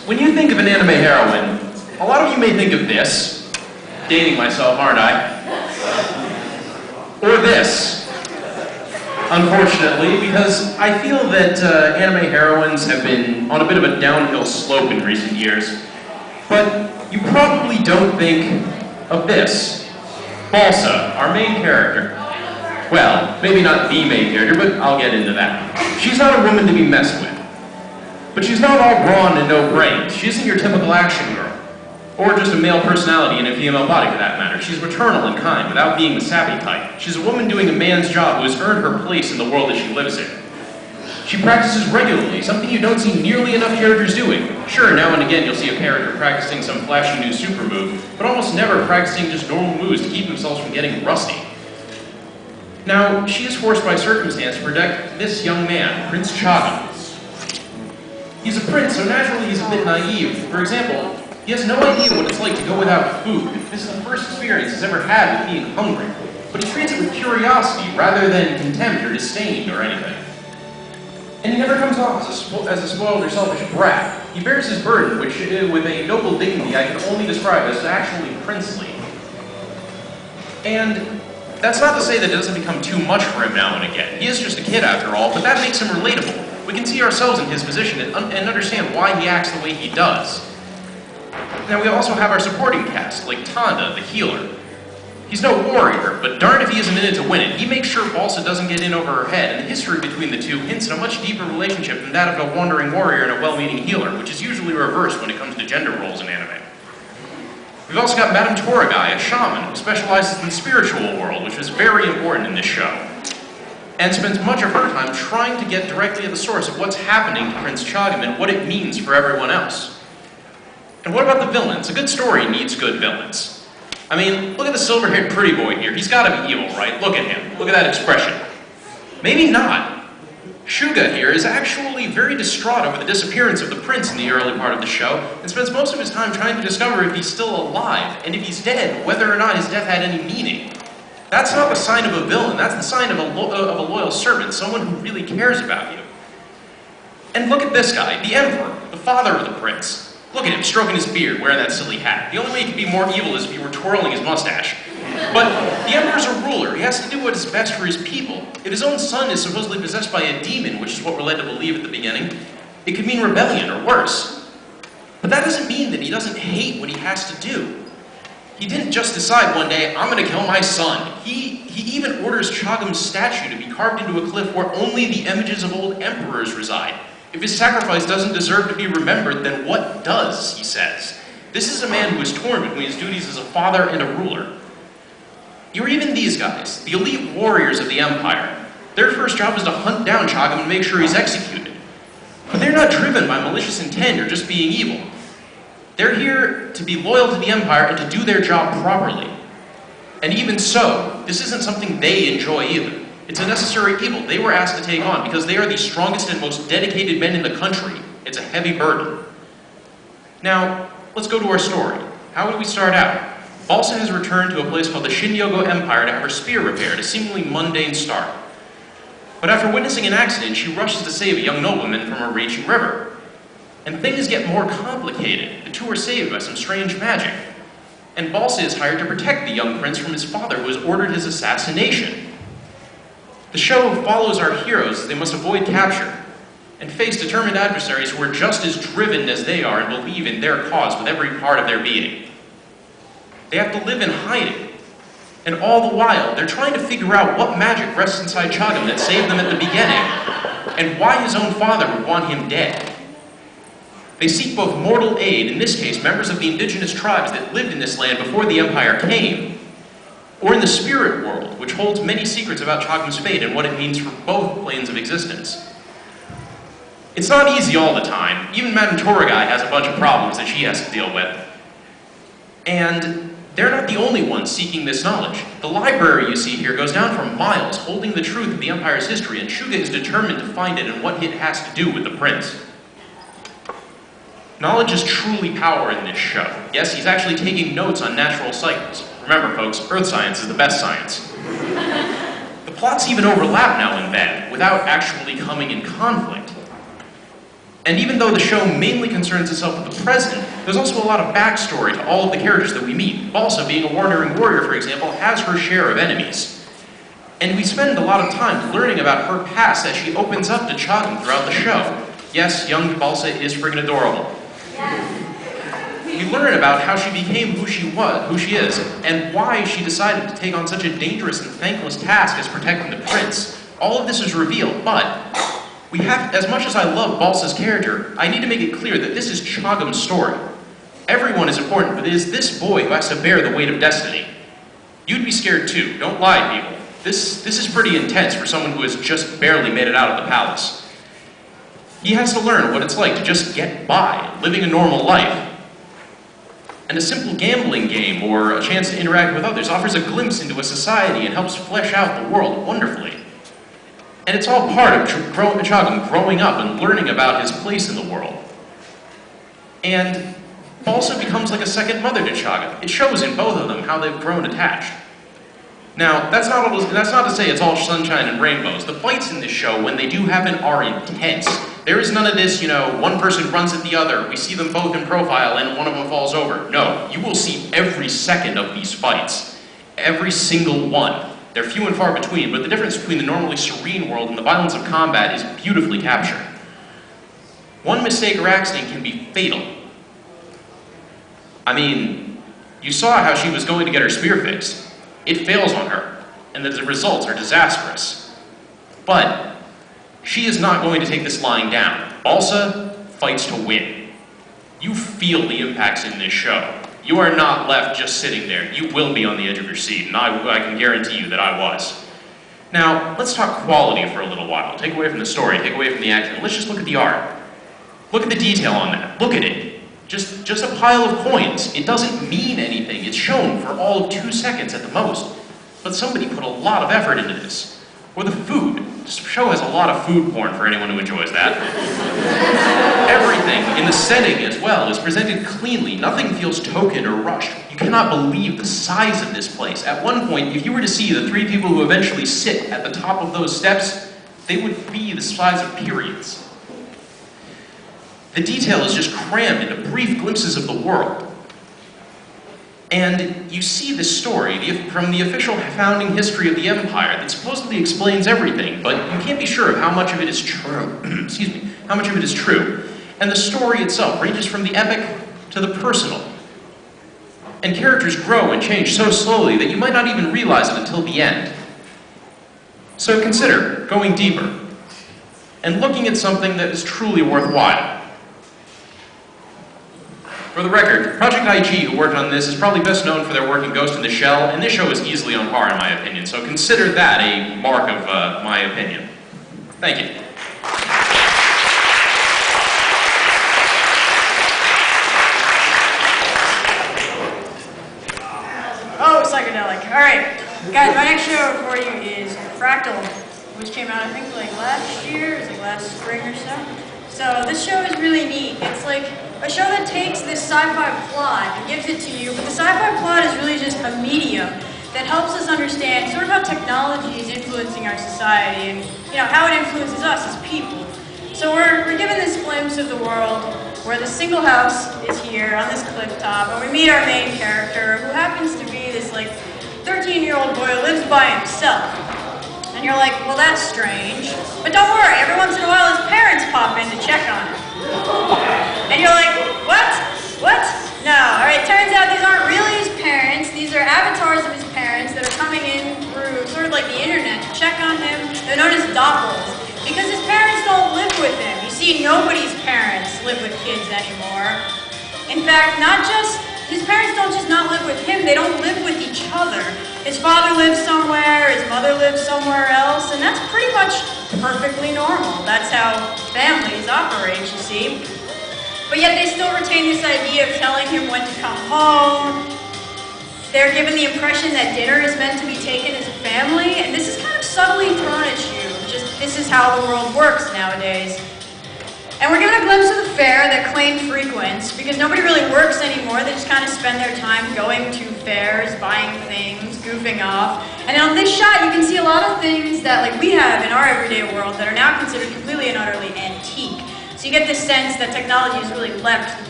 When you think of an anime heroine, a lot of you may think of this. Dating myself, aren't I? Or this. Unfortunately, because I feel that anime heroines have been on a bit of a downhill slope in recent years. But you probably don't think of this. Balsa, our main character. Well, maybe not the main character, but I'll get into that. She's not a woman to be messed with. But she's not all brawn and no brains. She isn't your typical action girl. Or just a male personality in a female body, for that matter. She's maternal and kind, without being the sappy type. She's a woman doing a man's job who has earned her place in the world that she lives in. She practices regularly, something you don't see nearly enough characters doing. Sure, now and again you'll see a character practicing some flashy new super move, but almost never practicing just normal moves to keep themselves from getting rusty. Now, she is forced by circumstance to protect this young man, Prince Chagam. He's a prince, so naturally he's a bit naive. For example, he has no idea what it's like to go without food. This is the first experience he's ever had with being hungry. But he treats it with curiosity rather than contempt or disdain or anything. And he never comes off as a spoiled or selfish brat. He bears his burden, which with a noble dignity I can only describe as actually princely. And that's not to say that it doesn't become too much for him now and again. He is just a kid after all, but that makes him relatable. We can see ourselves in his position and understand why he acts the way he does. Now we also have our supporting cast, like Tanda, the healer. He's no warrior, but darn if he isn't in it to win it. He makes sure Balsa doesn't get in over her head, and the history between the two hints at a much deeper relationship than that of a wandering warrior and a well-meaning healer, which is usually reversed when it comes to gender roles in anime. We've also got Madame Toragai, a shaman, who specializes in the spiritual world, which is very important in this show, and spends much of her time trying to get directly at the source of what's happening to Prince Chagam and what it means for everyone else. And what about the villains? A good story needs good villains. I mean, look at the silver-haired pretty boy here. He's got to be evil, right? Look at him. Look at that expression. Maybe not. Shuga here is actually very distraught over the disappearance of the prince in the early part of the show, and spends most of his time trying to discover if he's still alive, and if he's dead, whether or not his death had any meaning. That's not the sign of a villain. That's the sign of a loyal servant, someone who really cares about you. And look at this guy, the Emperor, the father of the prince. Look at him, stroking his beard, wearing that silly hat. The only way he could be more evil is if he were twirling his mustache. But the Emperor's a ruler. He has to do what is best for his people. If his own son is supposedly possessed by a demon, which is what we're led to believe at the beginning, it could mean rebellion or worse. But that doesn't mean that he doesn't hate what he has to do. He didn't just decide one day, I'm going to kill my son. He even orders Chagam's statue to be carved into a cliff where only the images of old emperors reside. If his sacrifice doesn't deserve to be remembered, then what does, he says. This is a man who is torn between his duties as a father and a ruler. Or even these guys, the elite warriors of the Empire. Their first job is to hunt down Chagam and make sure he's executed. But they're not driven by malicious intent or just being evil. They're here to be loyal to the Empire and to do their job properly. And even so, this isn't something they enjoy either. It's a necessary evil they were asked to take on because they are the strongest and most dedicated men in the country. It's a heavy burden. Now, let's go to our story. How do we start out? Balsa has returned to a place called the Shin-Yogo Empire to have her spear repaired, a seemingly mundane start. But after witnessing an accident, she rushes to save a young nobleman from a raging river. And things get more complicated. The two are saved by some strange magic. And Balsa is hired to protect the young prince from his father, who has ordered his assassination. The show follows our heroes as they must avoid capture and face determined adversaries who are just as driven as they are and believe in their cause with every part of their being. They have to live in hiding, and all the while, they're trying to figure out what magic rests inside Chagam that saved them at the beginning, and why his own father would want him dead. They seek both mortal aid, in this case, members of the indigenous tribes that lived in this land before the Empire came, or in the spirit world, which holds many secrets about Chagam's fate and what it means for both planes of existence. It's not easy all the time. Even Madame Toragai has a bunch of problems that she has to deal with. And they're not the only ones seeking this knowledge. The library you see here goes down for miles, holding the truth of the Empire's history, and Shuga is determined to find it and what it has to do with the prince. Knowledge is truly power in this show. Yes, he's actually taking notes on natural cycles. Remember, folks, earth science is the best science. The plots even overlap now and then, without actually coming in conflict. And even though the show mainly concerns itself with the present, there's also a lot of backstory to all of the characters that we meet. Balsa, being a wandering warrior, for example, has her share of enemies. And we spend a lot of time learning about her past as she opens up to Chagam throughout the show. Yes, young Balsa is friggin' adorable. We learn about how she became who she is, and why she decided to take on such a dangerous and thankless task as protecting the prince. All of this is revealed, but we have, as much as I love Balsa's character, I need to make it clear that this is Chagam's story. Everyone is important, but it is this boy who has to bear the weight of destiny. You'd be scared too, don't lie, people. This is pretty intense for someone who has just barely made it out of the palace. He has to learn what it's like to just get by, living a normal life. And a simple gambling game or a chance to interact with others offers a glimpse into a society and helps flesh out the world wonderfully. And it's all part of Chagam growing up and learning about his place in the world. And Balsa becomes like a second mother to Chagam. It shows in both of them how they've grown attached. Now, that's not to say it's all sunshine and rainbows. The fights in this show, when they do happen, are intense. There is none of this, one person runs at the other, we see them both in profile and one of them falls over. No, you will see every second of these fights. Every single one. They're few and far between, but the difference between the normally serene world and the violence of combat is beautifully captured. One mistake or accident can be fatal. I mean, you saw how she was going to get her spear fixed. It fails on her, and the results are disastrous. But she is not going to take this lying down. Balsa fights to win. You feel the impacts in this show. You are not left just sitting there. You will be on the edge of your seat, and I can guarantee you that I was. Now, let's talk quality for a little while. Take away from the story, take away from the action. Let's just look at the art. Look at the detail on that. Look at it. Just a pile of coins. It doesn't mean anything. It's shown for all of 2 seconds at the most. But somebody put a lot of effort into this. Or the food. This show has a lot of food porn for anyone who enjoys that. Everything, in the setting as well, is presented cleanly. Nothing feels token or rushed. You cannot believe the size of this place. At one point, if you were to see the 3 people who eventually sit at the top of those steps, they would be the size of periods. The detail is just crammed into brief glimpses of the world. And you see this story from the official founding history of the Empire that supposedly explains everything, but you can't be sure of how much of it is true. Excuse me, how much of it is true. And the story itself ranges from the epic to the personal. And characters grow and change so slowly that you might not even realize it until the end. So consider going deeper and looking at something that is truly worthwhile. For the record, Project IG, who worked on this, is probably best known for their work in Ghost in the Shell, and this show is easily on par in my opinion, so consider that a mark of my opinion. Thank you. Oh, psychedelic. Alright, guys, my next show for you is Fractale, which came out, I think, like last year, it was like last spring or so. So this show is really neat. It's like a show that takes this sci-fi plot and gives it to you, but the sci-fi plot is really just a medium that helps us understand sort of how technology is influencing our society and how it influences us as people. So we're given this glimpse of the world where the single house is here on this cliff top, and we meet our main character, who happens to be this like 13-year-old boy who lives by himself. And you're like, well, that's strange. But don't worry, every once in a while his parents pop in to check on him. And you're like, what? What? No. Alright, turns out these aren't really his parents. These are avatars of his parents that are coming in through sort of like the internet to check on him. They're known as doppels. Because his parents don't live with him. You see, nobody's parents live with kids anymore. In fact, his parents don't just not live with him, they don't live with each other. His father lives somewhere, his mother lives somewhere else, and that's pretty much perfectly normal. That's how families operate, you see. But yet they still retain this idea of telling him when to come home. They're given the impression that dinner is meant to be taken as a family, and this is kind of subtly thrown at you. Just, this is how the world works nowadays. And we're given a glimpse of the fair that Klain frequents, because nobody really works anymore. They just kind of spend their time going to fairs, buying things, goofing off. And on this shot, you can see a lot of things that we have in our everyday world that are now considered completely and utterly antique. So So you get this sense that technology has really leapt